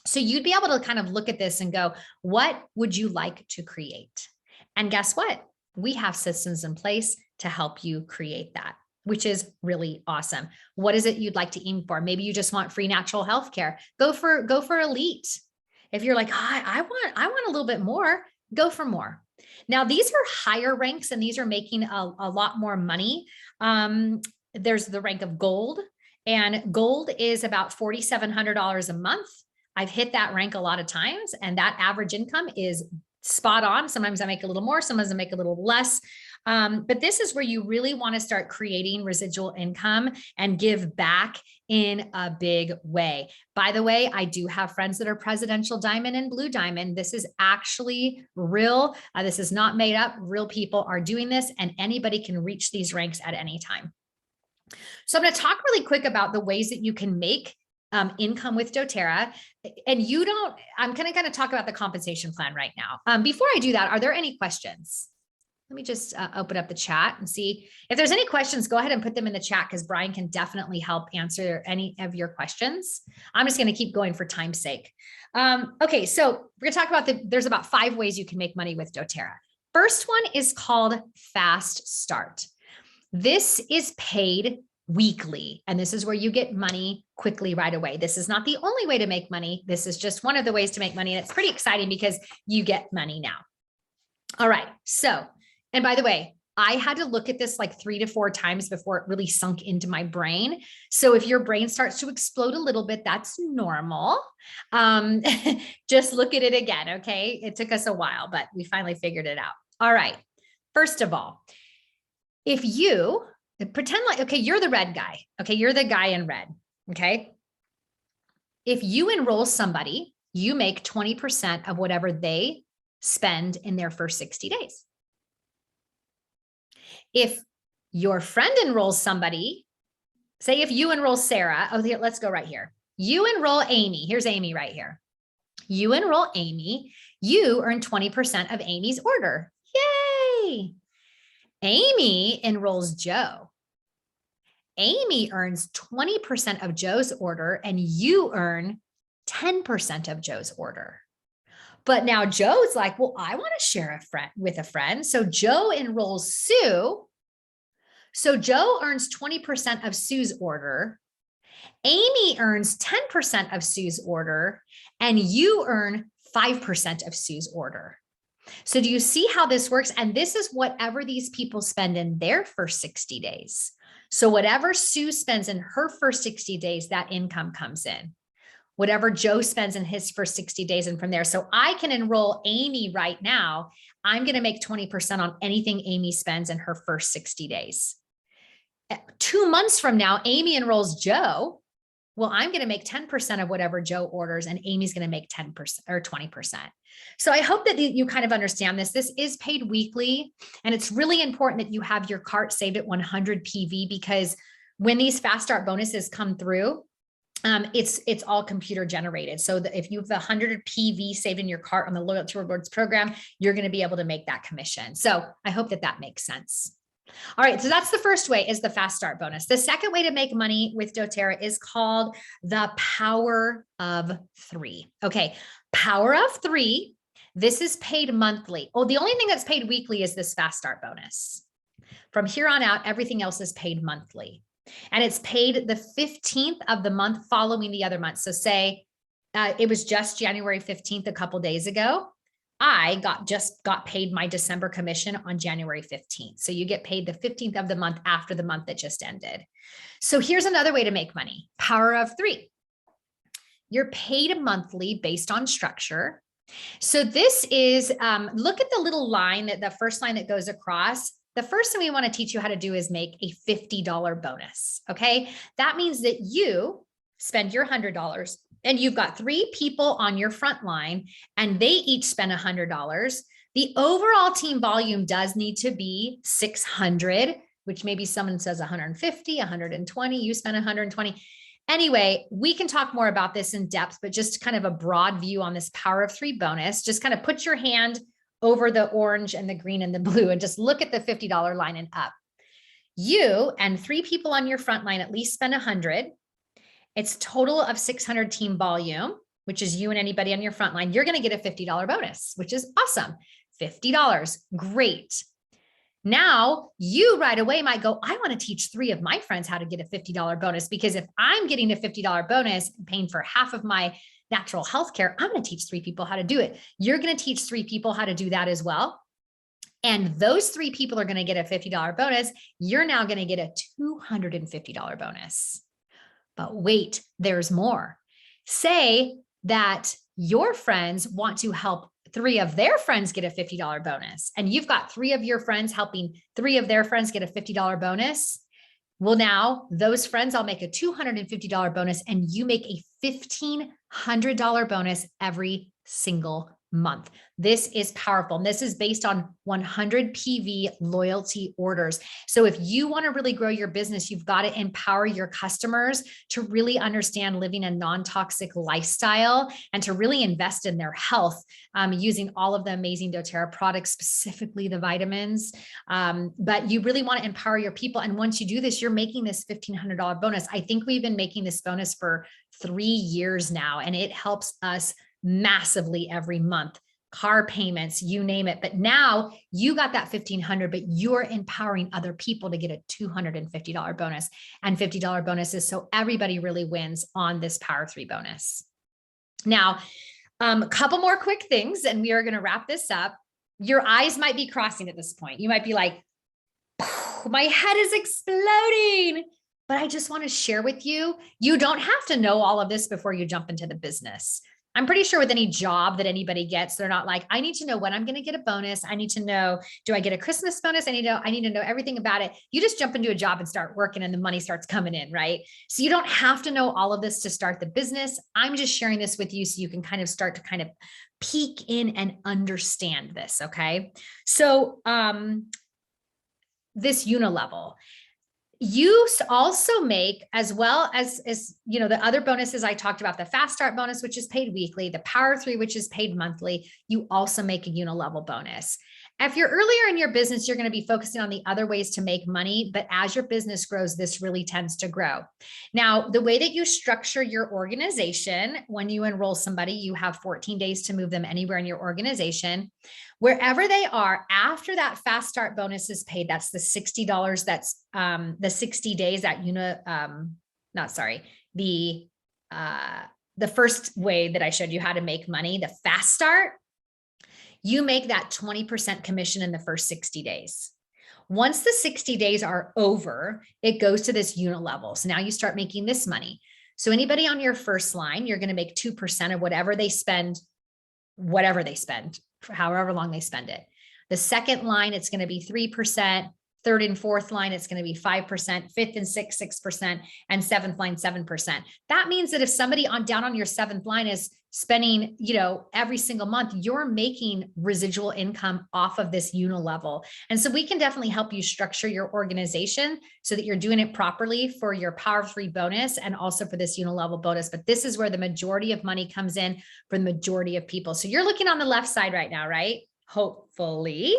So you'd be able to kind of look at this and go, what would you like to create? And guess what? We have systems in place to help you create that, which is really awesome. What is it you'd like to aim for? Maybe you just want free natural health care. Go for elite. If you're like, oh, I want a little bit more, go for more. Now, these are higher ranks, and these are making a lot more money. There's the rank of gold, and gold is about $4,700 a month. I've hit that rank a lot of times, and that average income is spot on. Sometimes I make a little more, sometimes I make a little less. But this is where you really want to start creating residual income and give back in a big way. By the way, I do have friends that are presidential diamond and blue diamond. This is actually real. This is not made up. Real people are doing this, and anybody can reach these ranks at any time. So I'm going to talk really quick about the ways that you can make income with doTERRA. And I'm going to kind of talk about the compensation plan right now. Before I do that, are there any questions? Let me just open up the chat and see if there's any questions. Go ahead and put them in the chat, because Brian can definitely help answer any of your questions. I'm just going to keep going for time's sake. Okay, so we're going to talk about there's about 5 ways you can make money with doTERRA. First one is called Fast Start. This is paid weekly, and this is where you get money quickly right away. This is not the only way to make money. This is just one of the ways to make money, and it's pretty exciting because you get money now. All right. So, and by the way, I had to look at this like 3 to 4 times before it really sunk into my brain. So if your brain starts to explode a little bit, that's normal. Just look at it again. Okay. It took us a while, but we finally figured it out. All right. First of all, if you pretend like, okay, you're the red guy. Okay. You're the guy in red. Okay. If you enroll somebody, you make 20% of whatever they spend in their first 60 days. If your friend enrolls somebody, say if you enroll Sarah, let's go right here. You enroll Amy. Here's Amy right here. You enroll Amy, you earn 20% of Amy's order. Yay. Amy enrolls Joe. Amy earns 20% of Joe's order, and you earn 10% of Joe's order. But now Joe's like, well, I want to share with a friend. So Joe enrolls Sue. So Joe earns 20% of Sue's order. Amy earns 10% of Sue's order, and you earn 5% of Sue's order. So do you see how this works? And this is whatever these people spend in their first 60 days. So whatever Sue spends in her first 60 days, that income comes in. Whatever Joe spends in his first 60 days and from there. So I can enroll Amy right now. I'm going to make 20% on anything Amy spends in her first 60 days. 2 months from now, Amy enrolls Joe. Well, I'm going to make 10% of whatever Joe orders, and Amy's going to make 10% or 20%. So I hope that you kind of understand this. This is paid weekly, and it's really important that you have your cart saved at 100 PV, because when these fast start bonuses come through, it's all computer generated. So that if you have 100 PV saved in your cart on the loyalty rewards program, you're going to be able to make that commission. So I hope that that makes sense. All right, so that's the first way, is the fast start bonus. The second way to make money with doTERRA is called the power of 3. Okay, power of 3. This is paid monthly. Oh, the only thing that's paid weekly is this fast start bonus. From here on out, everything else is paid monthly. And it's paid the 15th of the month following the other month. So say it was just January 15th a couple days ago. I just got paid my December commission on January 15th. So you get paid the 15th of the month after the month that just ended. So here's another way to make money. Power of 3. You're paid monthly based on structure. So this is, look at the little line, that the first line that goes across. The first thing we want to teach you how to do is make a $50 bonus. Okay. That means that you spend your $100 and you've got 3 people on your front line and they each spend $100. The overall team volume does need to be 600, which maybe someone says 150, 120, you spend 120. Anyway, we can talk more about this in depth, but just kind of a broad view on this power of 3 bonus. Just kind of put your hand over the orange and the green and the blue and just look at the $50 line and up. You and 3 people on your front line at least spend 100. It's total of 600 team volume, which is you and anybody on your front line. You're going to get a $50 bonus, which is awesome. $50. Great. Now you right away might go, I want to teach 3 of my friends how to get a $50 bonus, because if I'm getting a $50 bonus and paying for half of my natural health care, I'm going to teach 3 people how to do it. You're going to teach 3 people how to do that as well. And those 3 people are going to get a $50 bonus. You're now going to get a $250 bonus. But wait, there's more. Say that your friends want to help 3 of their friends get a $50 bonus, and you've got 3 of your friends helping 3 of their friends get a $50 bonus. Well, now those friends, I'll make a $250 bonus, and you make a $1,500 bonus every single month. This is powerful. And this is based on 100 PV loyalty orders. So if you want to really grow your business, you've got to empower your customers to really understand living a non-toxic lifestyle and to really invest in their health, using all of the amazing doTERRA products, specifically the vitamins. But you really want to empower your people. And once you do this, you're making this $1,500 bonus. I think we've been making this bonus for 3 years now, and it helps us massively every month. Car payments, you name it. But now you got that $1,500, but you're empowering other people to get a $250 bonus and $50 bonuses. So everybody really wins on this Power 3 bonus. Now, a couple more quick things, and we are going to wrap this up. Your eyes might be crossing at this point. You might be like, my head is exploding. But I just want to share with you, you don't have to know all of this before you jump into the business. I'm pretty sure with any job that anybody gets, they're not like, I need to know when I'm going to get a bonus. I need to know, do I get a Christmas bonus? I need to know everything about it. You just jump into a job and start working and the money starts coming in, right? So you don't have to know all of this to start the business. I'm just sharing this with you so you can kind of start to kind of peek in and understand this. Okay. So, this Unilevel. You also make, as well as you know, the other bonuses I talked about, the fast start bonus, which is paid weekly, the Power 3, which is paid monthly. You also make a Unilevel bonus. If you're earlier in your business, you're going to be focusing on the other ways to make money. But as your business grows, this really tends to grow. Now, the way that you structure your organization, when you enroll somebody, you have 14 days to move them anywhere in your organization. Wherever they are, after that fast start bonus is paid, that's the $60. That's the 60 days at the first way that I showed you how to make money, the fast start. You make that 20% commission in the first 60 days. Once the 60 days are over, it goes to this Unilevel. So now you start making this money. So anybody on your first line, you're going to make 2% of whatever they spend, for however long they spend it. The second line, it's going to be 3%. Third and fourth line, it's going to be 5%, fifth and sixth, 6%, and seventh line, 7%. That means that if somebody down on your seventh line is spending, every single month, you're making residual income off of this Unilevel. And so we can definitely help you structure your organization so that you're doing it properly for your Power of Three bonus and also for this Unilevel bonus. But this is where the majority of money comes in for the majority of people. So you're looking on the left side right now, right? Hopefully.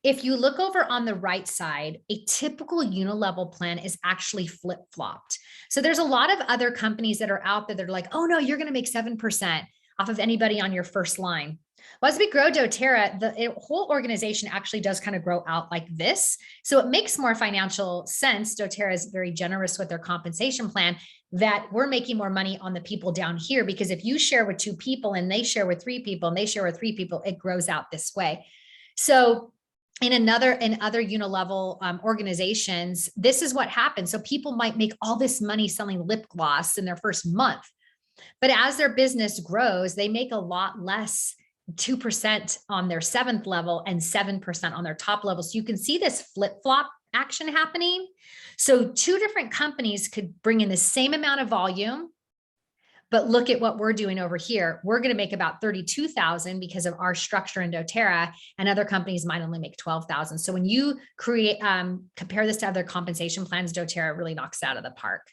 If you look over on the right side, a typical Unilevel plan is actually flip-flopped. So there's a lot of other companies that are out there that are like, oh no, you're going to make 7% off of anybody on your first line. Well, as we grow doTERRA, the whole organization actually does kind of grow out like this. So it makes more financial sense. doTERRA is very generous with their compensation plan that we're making more money on the people down here, because if you share with 2 people and they share with 3 people and they share with 3 people, it grows out this way. So in other Unilevel organizations, this is what happens. So people might make all this money selling lip gloss in their first month, but as their business grows, they make a lot less, 2% on their 7th level and 7% on their top level. So you can see this flip-flop action happening. So 2 different companies could bring in the same amount of volume, but look at what we're doing over here. We're going to make about 32,000 because of our structure in doTERRA, and other companies might only make 12,000. So when you compare this to other compensation plans, doTERRA really knocks it out of the park.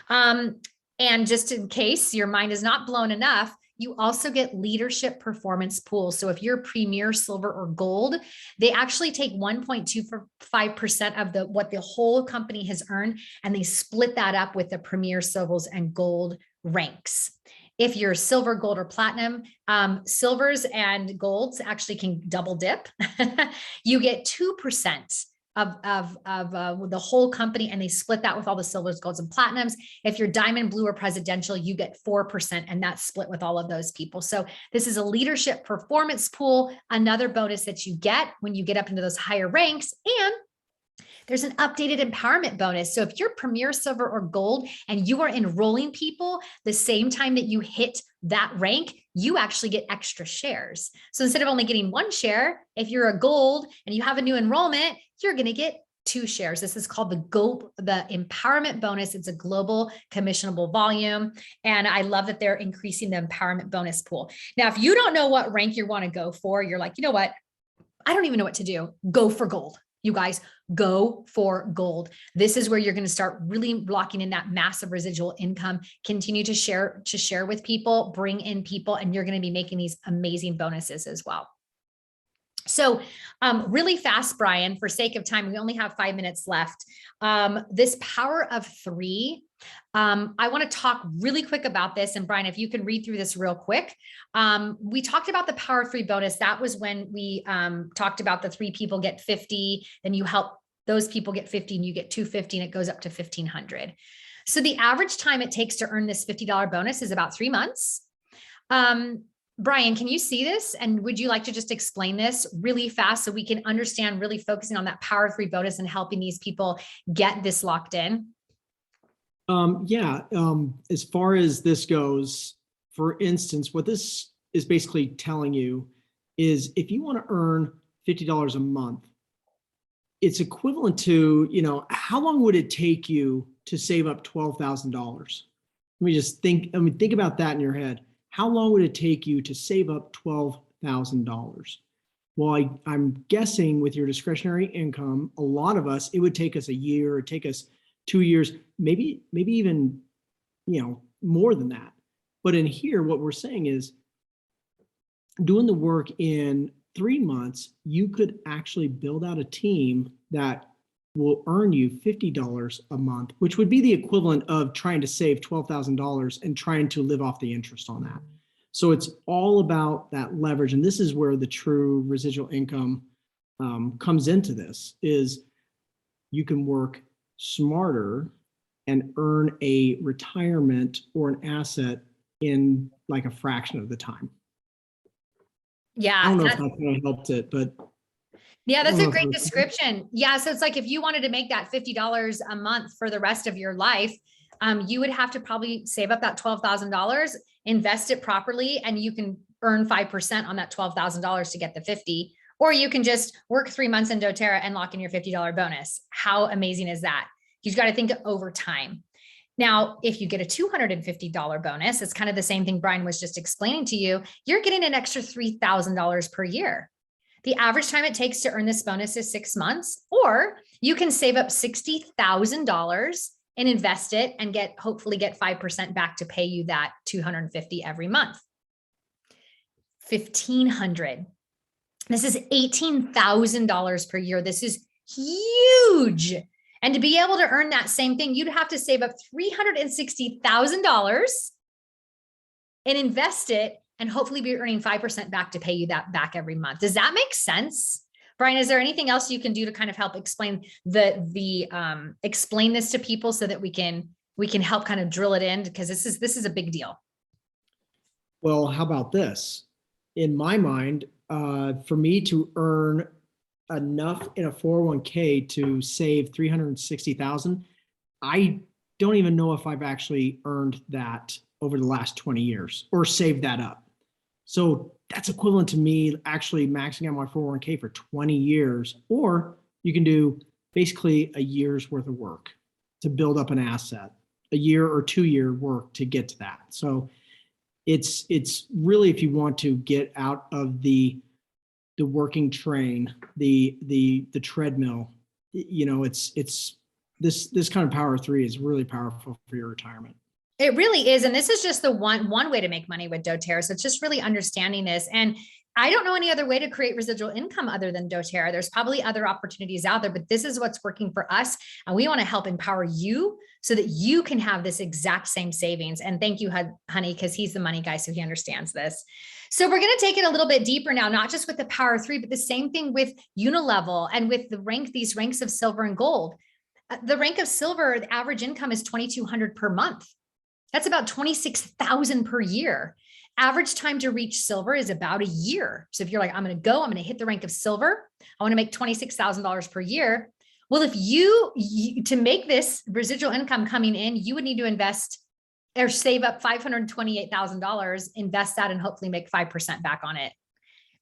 And just in case your mind is not blown enough, you also get leadership performance pools. So if you're Premier, Silver, or Gold, they actually take 1.25% of what the whole company has earned, and they split that up with the Premier, Silvers, and Gold ranks. If you're Silver, Gold, or Platinum, Silvers and Golds actually can double dip. You get 2% of the whole company, and they split that with all the Silvers, Golds, and Platinums. If you're Diamond, Blue, or Presidential, you get 4%, and that's split with all of those people. So this is a leadership performance pool, another bonus that you get when you get up into those higher ranks. And there's an updated empowerment bonus. So if you're Premier, Silver, or Gold, and you are enrolling people the same time that you hit that rank, you actually get extra shares. So instead of only getting 1 share, if you're a Gold and you have a new enrollment, you're going to get 2 shares. This is called the empowerment bonus. It's a global commissionable volume. And I love that they're increasing the empowerment bonus pool. Now, if you don't know what rank you want to go for, you're like, you know what? I don't even know what to do. Go for Gold. You guys, go for Gold. This is where you're going to start really locking in that massive residual income, continue to share with people, bring in people, and you're going to be making these amazing bonuses as well. So really fast, Brian, for sake of time, we only have 5 minutes left. This Power of Three, I want to talk really quick about this. And Brian, if you can read through this real quick. We talked about the Power of Three bonus. That was when we talked about the 3 people get 50, then you help those people get 50 and you get 250, and it goes up to 1,500. So the average time it takes to earn this $50 bonus is about 3 months. Brian, can you see this? And would you like to just explain this really fast so we can understand, really focusing on that Power of Three bonus and helping these people get this locked in? As far as this goes, for instance, what this is basically telling you is if you want to earn $50 a month, it's equivalent to, how long would it take you to save up $12,000? Let me just think about that in your head. How long would it take you to save up $12,000? Well, I'm guessing with your discretionary income, a lot of us, it would take us a year, or take us 2 years, maybe even, more than that. But in here, what we're saying is doing the work in 3 months, you could actually build out a team that will earn you $50 a month, which would be the equivalent of trying to save $12,000 and trying to live off the interest on that. So it's all about that leverage. And this is where the true residual income comes into this, is you can work smarter and earn a retirement or an asset in like a fraction of the time. Yeah. I don't know if that kind of helped it, but. Yeah, I that's don't a know if great it was- description. Yeah, so it's like if you wanted to make that $50 a month for the rest of your life, you would have to probably save up that $12,000, invest it properly, and you can earn 5% on that $12,000 to get the 50. Or you can just work 3 months in doTERRA and lock in your $50 bonus. How amazing is that? You've got to think over time. Now, if you get a $250 bonus, it's kind of the same thing Brian was just explaining to you. You're getting an extra $3,000 per year. The average time it takes to earn this bonus is 6 months, or you can save up $60,000 and invest it and hopefully get 5% back to pay you that $250 every month. 1,500. This is $18,000 per year. This is huge. And to be able to earn that same thing, you'd have to save up $360,000 and invest it and hopefully be earning 5% back to pay you that back every month. Does that make sense? Brian, is there anything else you can do to kind of help explain explain this to people so that we can help kind of drill it in? Because this is a big deal. Well, how about this? In my mind, for me to earn enough in a 401k to save 360,000, I don't even know if I've actually earned that over the last 20 years or saved that up. So that's equivalent to me actually maxing out my 401k for 20 years, or you can do basically a year's worth of work to build up an asset, a year or 2 year work to get to that. So it's really, if you want to get out of the working train, the treadmill, you know, it's this kind of power three is really powerful for your retirement. It really is. And this is just the one way to make money with doTERRA. So it's just really understanding this. And I don't know any other way to create residual income other than doTERRA. There's probably other opportunities out there, but this is what's working for us. And we want to help empower you so that you can have this exact same savings. And thank you, honey, because he's the money guy, so he understands this. So we're going to take it a little bit deeper now, not just with the power three, but the same thing with Unilevel and with these ranks of silver and gold. The rank of silver, the average income is $2,200 per month. That's about $26,000 per year. Average time to reach silver is about a year. So if you're like, I'm going to hit the rank of silver, I want to make $26,000 per year. Well, if you to make this residual income coming in, you would need to invest or save up $528,000, invest that, and hopefully make 5% back on it.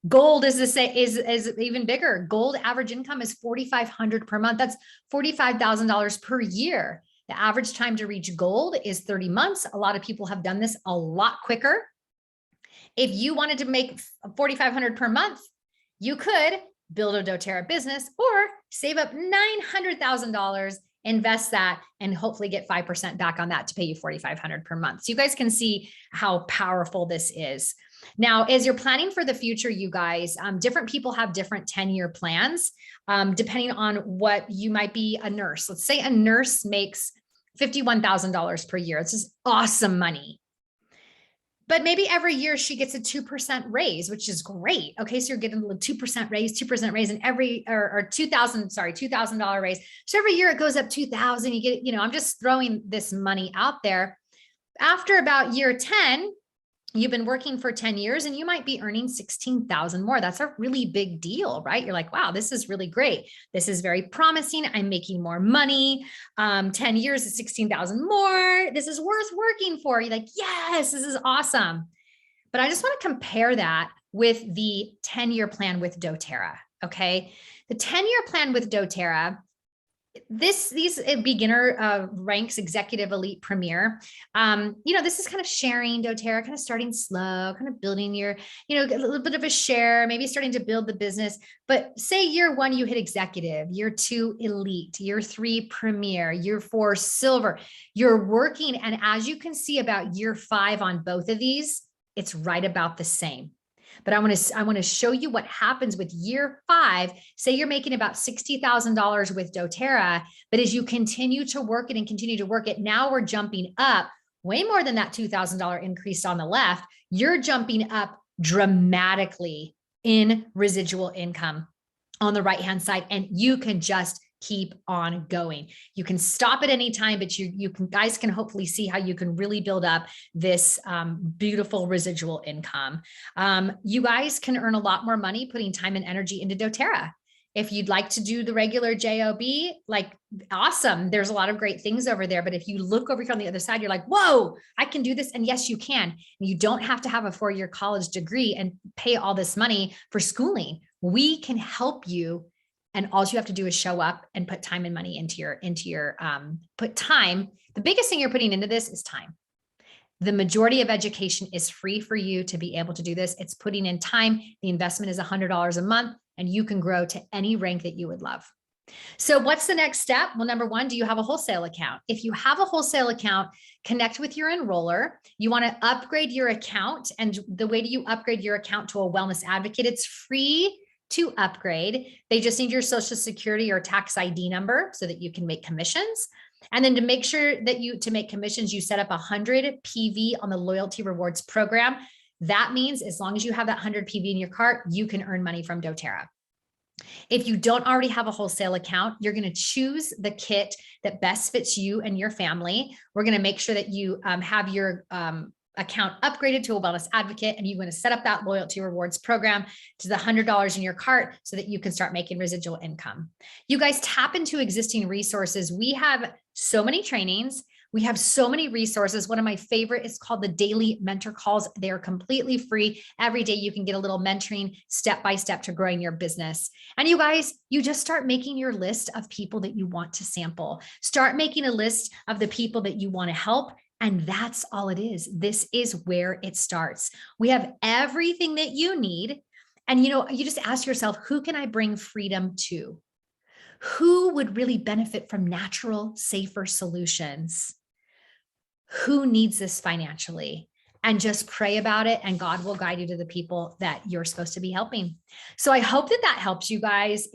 Gold is even bigger. Gold average income is $4,500 per month. That's $45,000 per year. The average time to reach gold is 30 months. A lot of people have done this a lot quicker. If you wanted to make $4,500 per month, you could build a doTERRA business or save up $900,000, invest that, and hopefully get 5% back on that to pay you $4,500 per month. So you guys can see how powerful this is. Now, as you're planning for the future, you guys, different people have different 10-year plans, depending on what you might be. A nurse. Let's say a nurse makes $51,000 per year. It's just awesome money. But maybe every year she gets a 2% raise, which is great. Okay, so you're getting a 2% raise, and or $2,000 raise. So every year it goes up 2,000. You get, I'm just throwing this money out there. After about year 10, you've been working for 10 years and you might be earning 16,000 more. That's a really big deal, right? You're like, wow, this is really great. This is very promising. I'm making more money. 10 years is 16,000 more. This is worth working for. You're like, yes, this is awesome. But I just want to compare that with the 10-year plan with doTERRA. Okay. The 10-year plan with doTERRA, these beginner ranks, executive, elite, premier, this is kind of sharing doTERRA, kind of starting slow, kind of building your, a little bit of a share, maybe starting to build the business. But say year 1, you hit executive, year 2, elite, year 3, premier, year 4, silver. You're working. And as you can see about year 5 on both of these, it's right about the same. But I want to show you what happens with year 5. Say you're making about $60,000 with doTERRA, but as you continue to work it and continue to work it, now we're jumping up way more than that $2,000 increase on the left. You're jumping up dramatically in residual income on the right-hand side, and you can just keep on going. You can stop at any time, but guys can hopefully see how you can really build up this beautiful residual income. You guys can earn a lot more money putting time and energy into doTERRA. If you'd like to do the regular job, like awesome. There's a lot of great things over there. But if you look over here on the other side, you're like, whoa, I can do this. And yes, you can. And you don't have to have a 4-year college degree and pay all this money for schooling. We can help you. And all you have to do is show up and put time and money into your put time. The biggest thing you're putting into this is time. The majority of education is free for you to be able to do this. It's putting in time. The investment is $100 a month, and you can grow to any rank that you would love. So what's the next step? Well, number one, do you have a wholesale account? If you have a wholesale account, connect with your enroller. You want to upgrade your account. And the way that you upgrade your account to a wellness advocate, it's free to upgrade. They just need your social security or tax ID number so that you can make commissions. And then to make sure that to make commissions, you set up 100 PV on the loyalty rewards program. That means as long as you have that 100 PV in your cart, you can earn money from doTERRA. If you don't already have a wholesale account, you're going to choose the kit that best fits you and your family. We're going to make sure that you have your account upgraded to a wellness advocate, and you're going to set up that loyalty rewards program to the $100 in your cart so that you can start making residual income. You guys tap into existing resources. We have so many trainings. We have so many resources. One of my favorite is called the Daily Mentor Calls. They're completely free. Every day you can get a little mentoring step-by-step to growing your business. And you guys, you just start making your list of people that you want to sample. Start making a list of the people that you want to help. And that's all it is. This is where it starts. We have everything that you need. And you just ask yourself, who can I bring freedom to? Who would really benefit from natural, safer solutions? Who needs this financially? And just pray about it, and God will guide you to the people that you're supposed to be helping. So I hope that helps you guys.